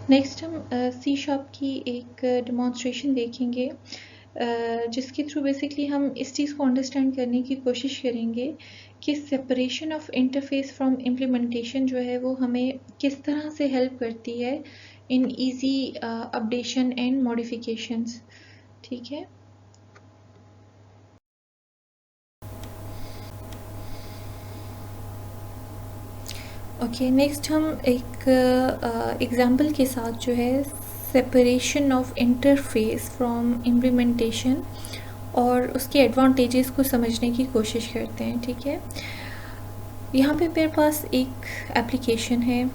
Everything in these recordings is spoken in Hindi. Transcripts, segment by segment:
नेक्स्ट हम सी शार्प की एक डेमोन्स्ट्रेशन देखेंगे जिसके थ्रू बेसिकली हम इस चीज़ को अंडरस्टैंड करने की कोशिश करेंगे कि separation of interface from implementation जो है वो हमें किस तरह से हेल्प करती है in easy updation and modifications. ठीक है, ओके नेक्स्ट हम एक एग्जांपल के साथ जो है separation of interface from implementation और उसके एडवांटेजेस को समझने की कोशिश करते हैं। ठीक है, यहाँ पे मेरे पास एक एप्लीकेशन है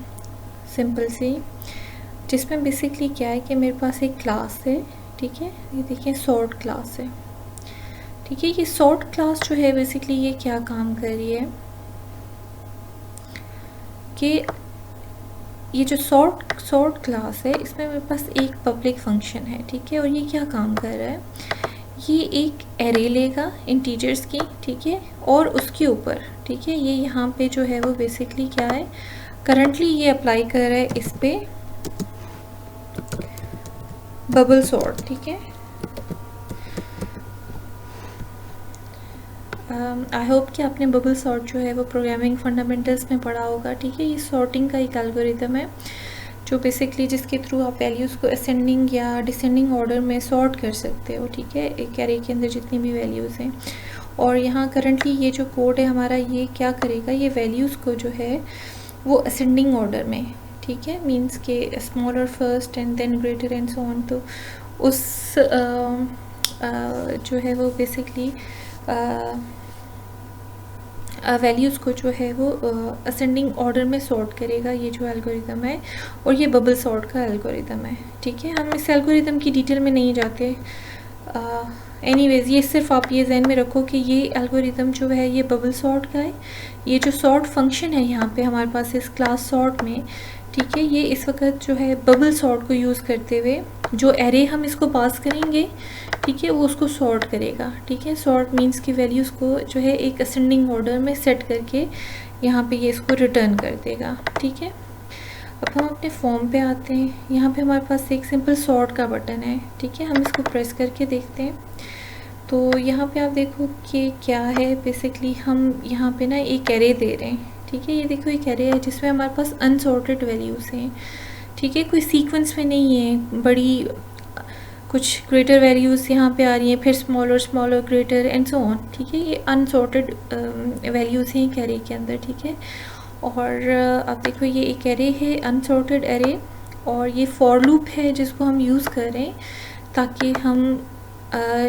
सिंपल सी, जिसमें बेसिकली क्या है कि मेरे पास एक क्लास है। ठीक है, ये देखिए सॉर्ट क्लास है। ठीक है, ये सॉर्ट क्लास जो है बेसिकली ये क्या काम कर रही है कि ये जो सॉर्ट क्लास है इसमें मेरे पास एक पब्लिक फंक्शन है। ठीक है, और ये क्या काम कर रहा है, ये एक एरे लेगा इंटीजर्स की। ठीक है, और उसके ऊपर ठीक है ये यहाँ पे जो है वो बेसिकली क्या है, करंटली ये अप्लाई कर रहा है इस पे बबल सॉर्ट। ठीक है, आई होप कि आपने बबल सॉर्ट जो है वो प्रोग्रामिंग फंडामेंटल्स में पढ़ा होगा। ठीक है, ये सॉर्टिंग का एक एल्गोरिथम है जो बेसिकली जिसके थ्रू आप वैल्यूज़ को असेंडिंग या डिसेंडिंग ऑर्डर में सॉर्ट कर सकते हो। ठीक है, एक एरे के अंदर जितनी भी वैल्यूज़ हैं, और यहाँ करंटली ये जो कोड है हमारा ये क्या करेगा, ये वैल्यूज़ को जो है वो असेंडिंग ऑर्डर में, ठीक है, मीन्स के smaller first and then greater and so on, तो उस जो है वो बेसिकली वैल्यूज़ को जो है वो असेंडिंग ऑर्डर में सॉर्ट करेगा, ये जो एल्गोरिथम है, और ये बबल सॉर्ट का एल्गोरिथम है। ठीक है, हम इस एल्गोरिथम की डिटेल में नहीं जाते। एनीवेज ये सिर्फ आप ये जहन में रखो कि ये एल्गोरिथम जो है ये बबल सॉर्ट का है। ये जो सॉर्ट फंक्शन है यहाँ पे हमारे पास इस क्लास सॉर्ट में, ठीक है, ये इस वक्त जो है बबल सॉर्ट को यूज़ करते हुए जो एरे हम इसको पास करेंगे, ठीक है, वो उसको सॉर्ट करेगा। ठीक है, सॉर्ट मीन्स की वैल्यूज़ को जो है एक असेंडिंग ऑर्डर में सेट करके यहाँ पे ये इसको रिटर्न कर देगा। ठीक है, अब हम अपने फॉर्म पे आते हैं। यहाँ पे हमारे पास एक सिंपल सॉर्ट का बटन है। ठीक है, हम इसको प्रेस करके देखते हैं तो यहाँ पे आप देखो कि क्या है, बेसिकली हम यहाँ पे ना एक एरे दे रहे हैं। ठीक है, ये देखो एक एरे है जिसमें हमारे पास अनसॉर्टेड वैल्यूज़ हैं। ठीक है, कोई सीक्वेंस में नहीं है, बड़ी कुछ ग्रेटर वैल्यूज़ यहाँ पे आ रही हैं, फिर smaller greater and so on. ठीक है, ये अनसॉर्टेड वैल्यूज़ हैं एक एरे के अंदर। ठीक है, और आप देखो ये एक एरे है अनसॉर्टेड एरे, और ये फॉर लूप है जिसको हम यूज़ कर रहे हैं ताकि हम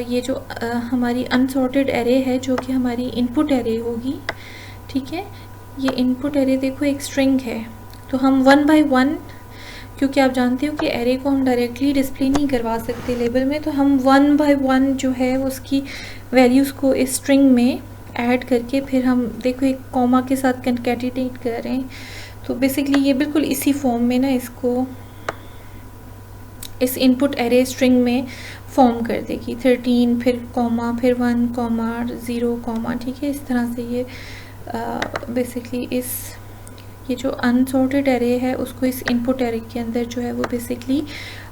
ये जो हमारी अनसॉर्टेड एरे है जो कि हमारी इनपुट एरे होगी। ठीक है, ये इनपुट एरे देखो एक स्ट्रिंग है, तो हम 1 बाय 1, क्योंकि आप जानते हो कि एरे को हम डायरेक्टली डिस्प्ले नहीं करवा सकते लेबल में, तो हम 1 बाय 1 जो है उसकी वैल्यूज़ को इस स्ट्रिंग में ऐड करके फिर हम देखो एक कॉमा के साथ कंकैटिनेट कर रहे हैं। तो बेसिकली ये बिल्कुल इसी फॉर्म में ना इसको इस इनपुट एरे स्ट्रिंग में फॉर्म कर देगी, 13 फिर कॉमा फिर 1 कॉमा 0 कॉमा। ठीक है, इस तरह से ये बेसिकली इस ये जो अनसॉर्टेड एरे है उसको इस इनपुट एरे के अंदर जो है वो बेसिकली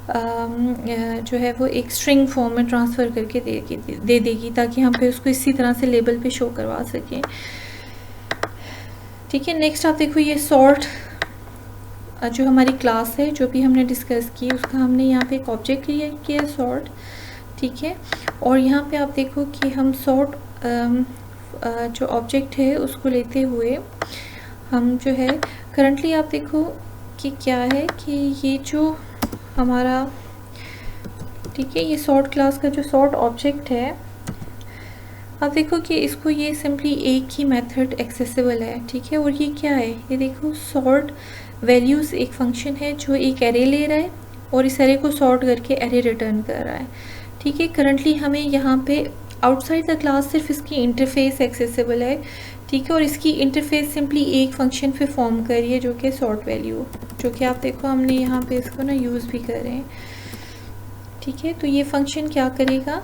जो है वो एक स्ट्रिंग फॉर्म में ट्रांसफ़र करके दे देगी ताकि हम फिर उसको इसी तरह से लेबल पे शो करवा सकें। ठीक है, नेक्स्ट आप देखो ये सॉर्ट जो हमारी क्लास है जो भी हमने डिस्कस की उसका हमने यहाँ पे एक ऑब्जेक्ट क्रिएट किया सॉर्ट। ठीक है, और यहाँ पे आप देखो कि हम सॉर्ट जो ऑब्जेक्ट है उसको लेते हुए हम जो है करंटली आप देखो कि क्या है कि ये जो हमारा, ठीक है, ये सॉर्ट क्लास का जो सॉर्ट ऑब्जेक्ट है, आप देखो कि इसको ये सिंपली एक ही मेथड एक्सेसिबल है। ठीक है, और ये क्या है, ये देखो सॉर्ट वैल्यूज़ एक फंक्शन है जो एक एरे ले रहा है और इस एरे को सॉर्ट करके एरे रिटर्न कर रहा है। ठीक है, करंटली हमें यहाँ पे आउटसाइड द क्लास सिर्फ इसकी इंटरफेस एक्सेसिबल है। ठीक है, और इसकी इंटरफेस सिंपली एक फंक्शन पे फॉर्म कर रही है जो कि सॉर्ट वैल्यू, जो कि आप देखो हमने यहाँ पे इसको ना यूज़ भी कर रहे हैं। ठीक है, तो ये फंक्शन क्या करेगा,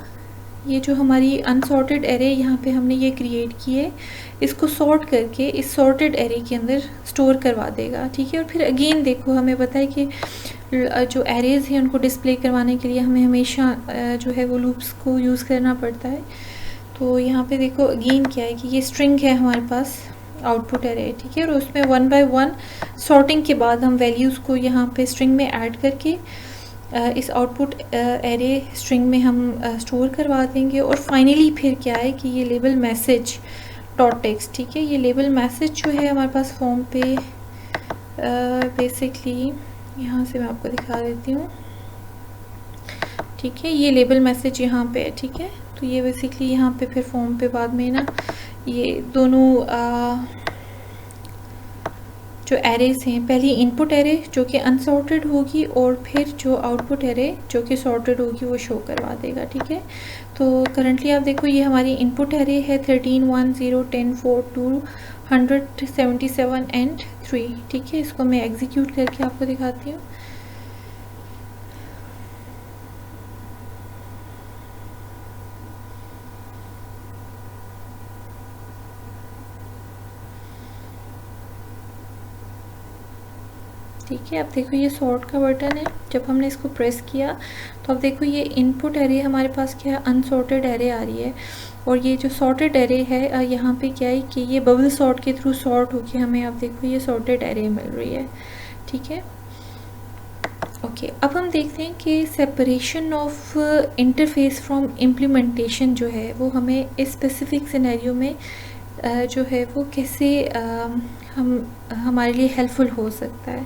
ये जो हमारी अनसॉर्टेड एरे यहाँ पे हमने ये क्रिएट की है इसको सॉर्ट करके इस सॉर्टेड एरे के अंदर स्टोर करवा देगा। ठीक है, और फिर अगेन देखो हमें पता है कि जो एरेज़ हैं उनको डिस्प्ले करवाने के लिए हमें हमेशा जो है वो लूप्स को यूज़ करना पड़ता है। तो यहाँ पे देखो अगेन क्या है कि ये स्ट्रिंग है हमारे पास आउटपुट एरे, ठीक है, और उसमें 1 बाय 1 सॉर्टिंग के बाद हम वैल्यूज़ को यहाँ पे स्ट्रिंग में ऐड करके इस आउटपुट एरे स्ट्रिंग में हम स्टोर करवा देंगे। और फाइनली फिर क्या है कि ये लेबल मैसेज डॉट टेक्स्ट, ठीक है, ये लेबल मैसेज जो है हमारे पास फॉर्म पे बेसिकली यहाँ से मैं आपको दिखा देती हूँ, ठीक है, ये लेबल मैसेज यहाँ पे है, ठीक है। तो ये बेसिकली यहाँ पे फिर फॉर्म पे बाद में ना ये दोनों जो एरेज हैं, पहली इनपुट एरे जो कि अनसॉर्टेड होगी और फिर जो आउटपुट एरे जो कि सॉर्टेड होगी वो शो करवा देगा, ठीक है। तो करंटली आप देखो ये हमारी इनपुट एरे है 13 1 0 10 4 2 177 एंड 3, ठीक है। इसको मैं एग्जीक्यूट करके आपको दिखाती हूँ। ठीक है, अब देखो ये सॉर्ट का बटन है, जब हमने इसको प्रेस किया तो अब देखो ये इनपुट एरे हमारे पास क्या है, अनसॉर्टेड एरे आ रही है। और ये जो सॉर्टेड एरे है यहाँ पे क्या है कि ये बबल सॉर्ट के थ्रू सॉर्ट होके हमें अब देखो ये सॉर्टेड एरे मिल रही है, ठीक है। ओके, अब हम देखते हैं कि separation of interface from implementation जो है वो हमें इस स्पेसिफिक सिनेरियो में जो है वो कैसे हमारे लिए हेल्पफुल हो सकता है,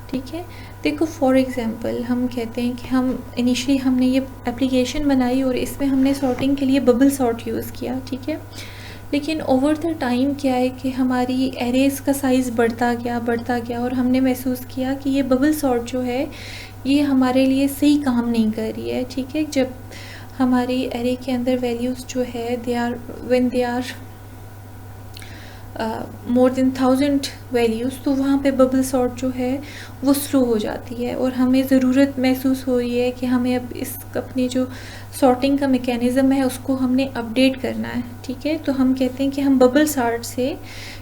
ठीक है। देखो फॉर एग्ज़ाम्पल हम कहते हैं कि हम इनिशियली हमने ये एप्लीकेशन बनाई और इसमें हमने सॉर्टिंग के लिए बबल सॉर्ट यूज़ किया, ठीक है। लेकिन ओवर द टाइम क्या है कि हमारी एरेज़ का साइज़ बढ़ता गया और हमने महसूस किया कि ये बबल सॉर्ट जो है ये हमारे लिए सही काम नहीं कर रही है, ठीक है। जब हमारी एरे के अंदर वैल्यूज़ जो है when they are more than 1000 values, तो वहाँ पे बबल सॉर्ट जो है वो स्लो हो जाती है और हमें ज़रूरत महसूस हो रही है कि हमें अब इस अपनी जो सॉर्टिंग का मैकेनिज़्म है उसको हमने अपडेट करना है, ठीक है। तो हम कहते हैं कि हम बबल सॉर्ट से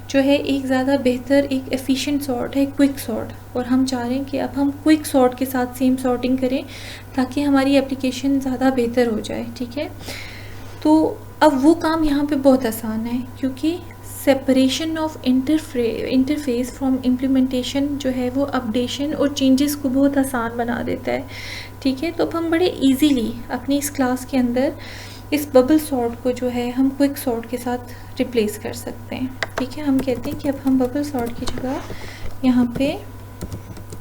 जो है एक ज़्यादा बेहतर एक एफिशिएंट सॉर्ट है क्विक सॉर्ट, और हम चाह रहे हैं कि अब हम क्विक सॉर्ट के साथ सेम सॉर्टिंग करें ताकि हमारी एप्लीकेशन ज़्यादा बेहतर हो जाए, ठीक है। तो अब वो काम यहाँ पे बहुत आसान है क्योंकि separation of interface from implementation जो है वो अपडेशन और चेंजेस को बहुत आसान बना देता है, ठीक है। तो अब हम बड़े इजीली अपनी इस क्लास के अंदर इस बबल सॉर्ट को जो है हम क्विक सॉर्ट के साथ रिप्लेस कर सकते हैं, ठीक है। हम कहते हैं कि अब हम बबल सॉर्ट की जगह यहाँ पे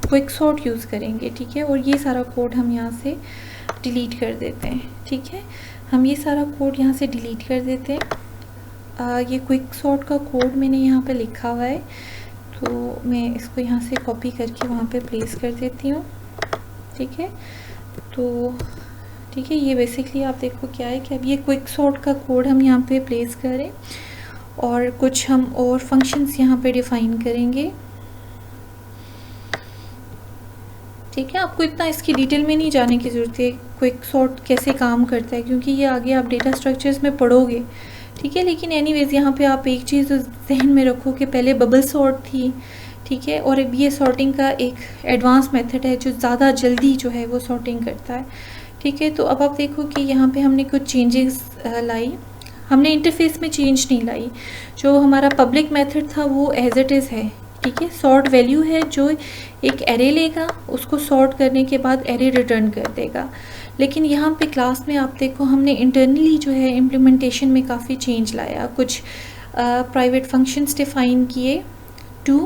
क्विक सॉर्ट यूज़ करेंगे, ठीक है। और ये सारा कोड हम यहाँ से डिलीट कर देते हैं, ठीक है। हम ये सारा कोड यहाँ से डिलीट कर देते हैं। ये क्विक सॉर्ट का कोड मैंने यहाँ पे लिखा हुआ है, तो मैं इसको यहाँ से कॉपी करके वहाँ पे प्लेस कर देती हूँ, ठीक है। तो ठीक है, ये बेसिकली आप देखो क्या है कि अब ये क्विक सॉर्ट का कोड हम यहाँ पे प्लेस करें और कुछ हम और फंक्शंस यहाँ पे डिफ़ाइन करेंगे, ठीक है। आपको इतना इसकी डिटेल में नहीं जाने की ज़रूरत है क्विक सॉर्ट कैसे काम करता है, क्योंकि ये आगे आप डेटा स्ट्रक्चर्स में पढ़ोगे, ठीक है। लेकिन एनीवेज यहाँ पे आप एक चीज़ जहन में रखो कि पहले बबल सॉर्ट थी, ठीक है, और अब ये सॉर्टिंग का एक एडवांस मेथड है जो ज़्यादा जल्दी जो है वो सॉर्टिंग करता है, ठीक है। तो अब आप देखो कि यहाँ पे हमने कुछ चेंजेस लाई, हमने इंटरफेस में चेंज नहीं लाई। जो हमारा पब्लिक मेथड था वो एज इट इज़ है, ठीक है। सॉर्ट वैल्यू है जो एक एरे लेगा, उसको सॉर्ट करने के बाद एरे रिटर्न कर देगा। लेकिन यहाँ पे क्लास में आप देखो हमने इंटरनली जो है इम्प्लीमेंटेशन में काफ़ी चेंज लाया, कुछ प्राइवेट फंक्शंस डिफ़ाइन किए टू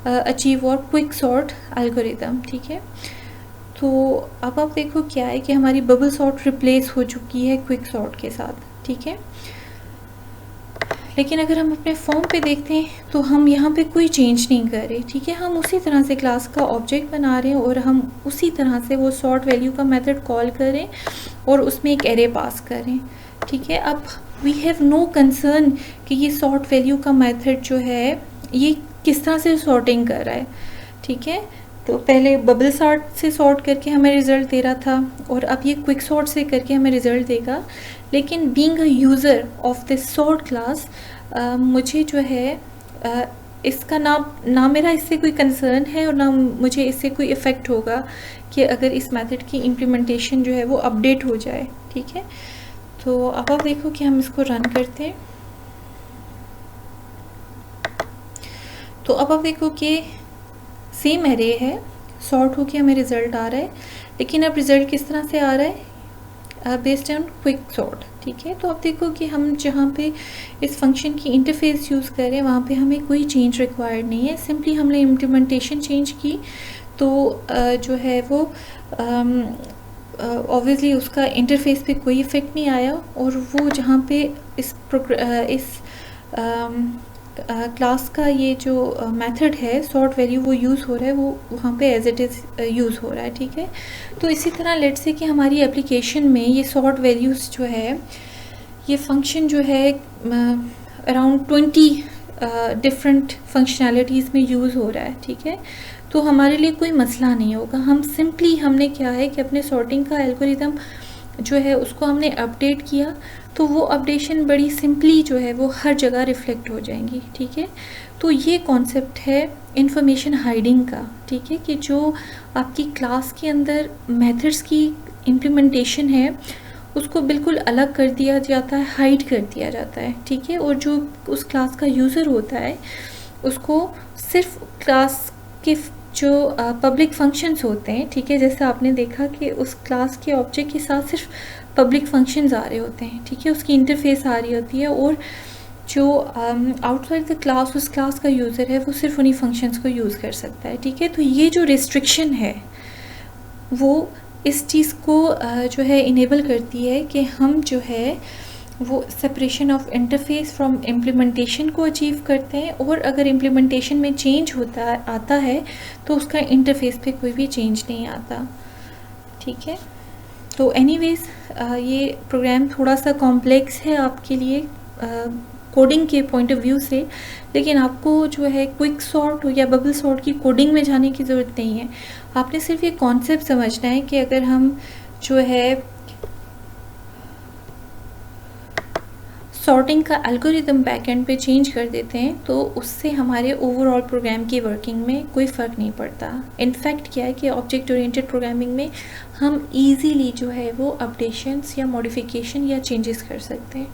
अचीव और क्विक सॉर्ट एल्गोरिदम, ठीक है। तो अब आप देखो क्या है कि हमारी बबल सॉर्ट रिप्लेस हो चुकी है क्विक सॉर्ट के साथ, ठीक है। लेकिन अगर हम अपने फॉर्म पे देखते हैं तो हम यहाँ पे कोई चेंज नहीं कर रहे, ठीक है। हम उसी तरह से क्लास का ऑब्जेक्ट बना रहे हैं और हम उसी तरह से वो सॉर्ट वैल्यू का मेथड कॉल करें और उसमें एक एरे पास करें, ठीक है। अब वी हैव नो कंसर्न कि ये सॉर्ट वैल्यू का मेथड जो है ये किस तरह से सॉर्टिंग कर रहा है, ठीक है। तो पहले बबल सॉर्ट से सॉर्ट करके हमें रिज़ल्ट दे रहा था और अब ये क्विक सॉर्ट से करके हमें रिज़ल्ट देगा। लेकिन being a user of this sort class मुझे जो है इसका ना मेरा इससे कोई कंसर्न है और ना मुझे इससे कोई इफ़ेक्ट होगा कि अगर इस मेथड की इम्प्लीमेंटेशन जो है वो अपडेट हो जाए, ठीक है। तो अब आप देखो कि हम इसको रन करते हैं। तो अब आप देखो कि सेम एरे है, सॉर्ट होके हमें रिज़ल्ट आ रहा है, लेकिन अब रिज़ल्ट किस तरह से आ रहा है, बेस्ड ऑन क्विक सॉर्ट, ठीक है। तो आप देखो कि हम जहाँ पे इस फंक्शन की इंटरफेस यूज़ कर रहे हैं वहाँ पे हमें कोई चेंज रिक्वायर्ड नहीं है, सिंपली हमने इम्प्लीमेंटेशन चेंज की तो जो है वो ऑब्वियसली उसका इंटरफेस पे कोई इफ़ेक्ट नहीं आया, और वो जहाँ पे इस क्लास का ये जो मेथड है सॉर्ट वैल्यू वो यूज़ हो रहा है, वो वहाँ पे एज इट इज़ यूज़ हो रहा है, ठीक है। तो इसी तरह लेट्स से कि हमारी एप्लीकेशन में ये सॉर्ट वैल्यूज़ जो है, ये फंक्शन जो है अराउंड 20 डिफरेंट फंक्शनैलिटीज़ में यूज़ हो रहा है, ठीक है। तो हमारे लिए कोई मसला नहीं होगा, हम सिंपली हमने क्या है कि अपने सॉर्टिंग का एल्गोरिदम जो है उसको हमने अपडेट किया, तो वो अपडेशन बड़ी सिंपली जो है वो हर जगह रिफ्लेक्ट हो जाएंगी, ठीक है। तो ये कॉन्सेप्ट है इंफॉर्मेशन हाइडिंग का, ठीक है, कि जो आपकी क्लास के अंदर मेथड्स की इम्प्लीमेंटेशन है उसको बिल्कुल अलग कर दिया जाता है, हाइड कर दिया जाता है, ठीक है। और जो उस क्लास का यूज़र होता है उसको सिर्फ क्लास के जो पब्लिक फंक्शंस होते हैं, ठीक है, जैसे आपने देखा कि उस क्लास के ऑब्जेक्ट के साथ सिर्फ पब्लिक फंक्शंस आ रहे होते हैं, ठीक है, उसकी इंटरफेस आ रही होती है, और जो आउटसाइड द क्लास उस क्लास का यूज़र है वो सिर्फ उन्हीं फंक्शंस को यूज़ कर सकता है, ठीक है। तो ये जो रिस्ट्रिक्शन है वो इस चीज़ को जो है इनेबल करती है कि हम जो है वो separation of interface from implementation को अचीव करते हैं, और अगर इम्प्लीमेंटेशन में चेंज आता है तो उसका इंटरफेस पे कोई भी चेंज नहीं आता, ठीक है। तो एनीवेज ये प्रोग्राम थोड़ा सा कॉम्प्लेक्स है आपके लिए कोडिंग के पॉइंट ऑफ व्यू से, लेकिन आपको जो है क्विक सॉर्ट या बबल सॉर्ट की कोडिंग में जाने की ज़रूरत नहीं है। आपने सिर्फ ये कॉन्सेप्ट समझना है कि अगर हम जो है सॉर्टिंग का एल्गोरिदम बैकएंड पे चेंज कर देते हैं तो उससे हमारे ओवरऑल प्रोग्राम की वर्किंग में कोई फ़र्क नहीं पड़ता। इनफैक्ट क्या है कि ऑब्जेक्ट ओरिएंटेड प्रोग्रामिंग में हम इजीली जो है वो अपडेशंस या मॉडिफिकेशन या चेंजेस कर सकते हैं।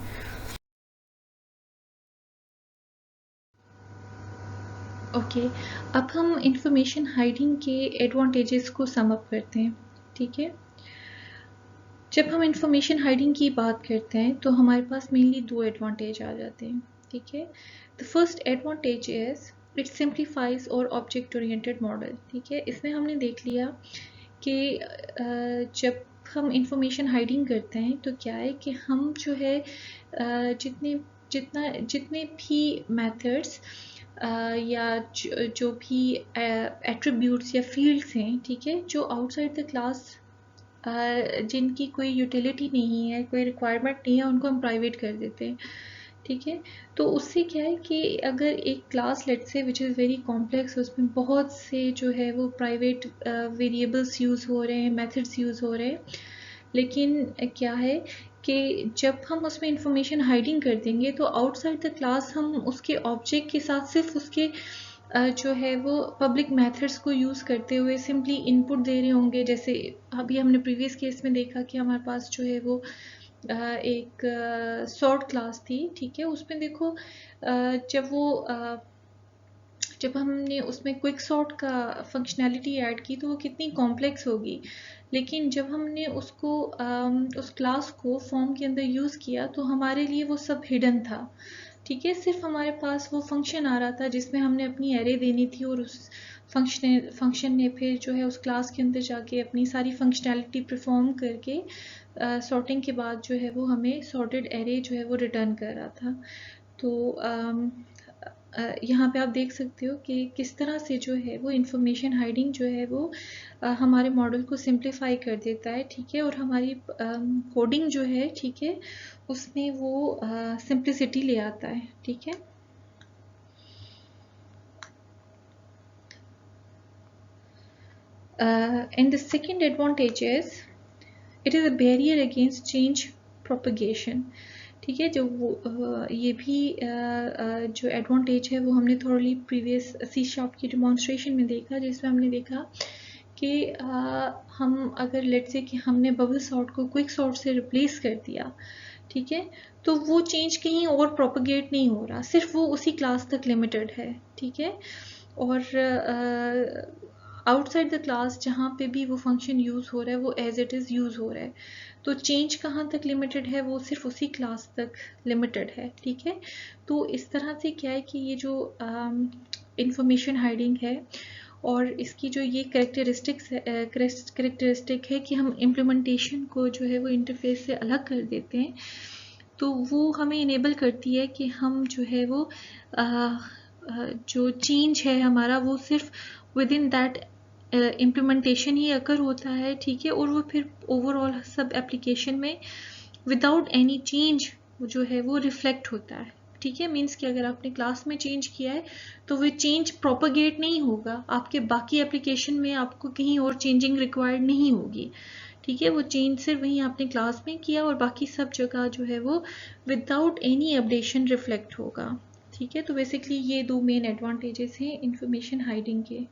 ओके, अब हम इंफॉर्मेशन हाइडिंग के एडवांटेजेस को सम अप करते हैं, ठीक है। जब हम इंफॉर्मेशन हाइडिंग की बात करते हैं तो हमारे पास मेनली दो एडवांटेज आ जाते हैं, ठीक है। The first advantage is it simplifies और ऑब्जेक्ट ओरिएंटेड मॉडल, ठीक है। इसमें हमने देख लिया कि जब हम इंफॉर्मेशन हाइडिंग करते हैं तो क्या है कि हम जो है जितने भी मेथड्स या जो भी एट्रीब्यूट्स या फील्ड्स हैं, ठीक है, जो आउटसाइड द क्लास जिनकी कोई यूटिलिटी नहीं है, कोई रिक्वायरमेंट नहीं है, उनको हम प्राइवेट कर देते हैं, ठीक है। तो उससे क्या है कि अगर एक class let's say which is very complex, उसमें बहुत से जो है वो प्राइवेट वेरिएबल्स यूज़ हो रहे हैं, मेथड्स यूज़ हो रहे हैं, लेकिन क्या है कि जब हम उसमें इंफॉर्मेशन हाइडिंग कर देंगे तो आउटसाइड द क्लास हम उसके ऑब्जेक्ट के साथ सिर्फ उसके जो है वो पब्लिक मेथड्स को यूज़ करते हुए सिंपली इनपुट दे रहे होंगे। जैसे अभी हमने प्रीवियस केस में देखा कि हमारे पास जो है वो एक सॉर्ट क्लास थी, ठीक है। उसमें देखो जब हमने उसमें क्विक सॉर्ट का फंक्शनैलिटी ऐड की तो वो कितनी कॉम्प्लेक्स होगी, लेकिन जब हमने उसको उस क्लास को फॉर्म के अंदर यूज़ किया तो हमारे लिए वो सब हिडन था, ठीक है। सिर्फ हमारे पास वो फंक्शन आ रहा था जिसमें हमने अपनी एरे देनी थी, और उस फंक्शन ने फिर जो है उस क्लास के अंदर जाके अपनी सारी फंक्शनैलिटी परफॉर्म करके सॉर्टिंग के बाद जो है वो हमें सॉर्टेड एरे जो है वो रिटर्न कर रहा था। तो यहाँ पे आप देख सकते हो कि किस तरह से जो है वो इंफॉर्मेशन हाइडिंग जो है वो हमारे मॉडल को सिंप्लीफाई कर देता है, ठीक है, और हमारी कोडिंग जो है, ठीक है, उसमें वो सिंप्लिसिटी ले आता है, ठीक है। And the second advantage is it is a barrier against change propagation, ठीक है। जो वो ये भी जो एडवांटेज है वो हमने थोड़ी प्रीवियस सी शार्प की डिमॉन्स्ट्रेशन में देखा, जिसमें हमने देखा कि हम अगर लेट्स से कि हमने बबल सॉर्ट को क्विक सॉर्ट से रिप्लेस कर दिया, ठीक है, तो वो चेंज कहीं और प्रोपगेट नहीं हो रहा, सिर्फ वो उसी क्लास तक लिमिटेड है, ठीक है। और आउटसाइड द क्लास जहाँ पे भी वो फंक्शन यूज़ हो रहा है वो एज इट इज़ यूज़ हो रहा है, तो चेंज कहाँ तक लिमिटेड है, वो सिर्फ उसी क्लास तक लिमिटेड है, ठीक है। तो इस तरह से क्या है कि ये जो इंफॉर्मेशन हाइडिंग है और इसकी जो ये करेक्टरिस्टिक है कि हम इम्प्लीमेंटेशन को जो है वो इंटरफेस से अलग कर देते हैं, तो वो हमें इनेबल करती है कि हम जो है वो जो चेंज है हमारा वो सिर्फ विद इन दैट इम्प्लीमेंटेशन ही अकर होता है, ठीक है, और वो फिर ओवरऑल सब एप्लीकेशन में विदाउट एनी चेंज जो है वो रिफ्लेक्ट होता है, ठीक है। मीन्स कि अगर आपने क्लास में चेंज किया है तो वो चेंज प्रोपगेट नहीं होगा आपके बाकी एप्लीकेशन में, आपको कहीं और चेंजिंग रिक्वायर्ड नहीं होगी, ठीक है। वो चेंज सिर्फ वहीं आपने क्लास में किया और बाकी सब जगह जो है वो विदाउट एनी अपडेशन रिफ्लेक्ट होगा, ठीक है। तो बेसिकली ये दो मेन एडवांटेजेस हैं इंफॉर्मेशन हाइडिंग के।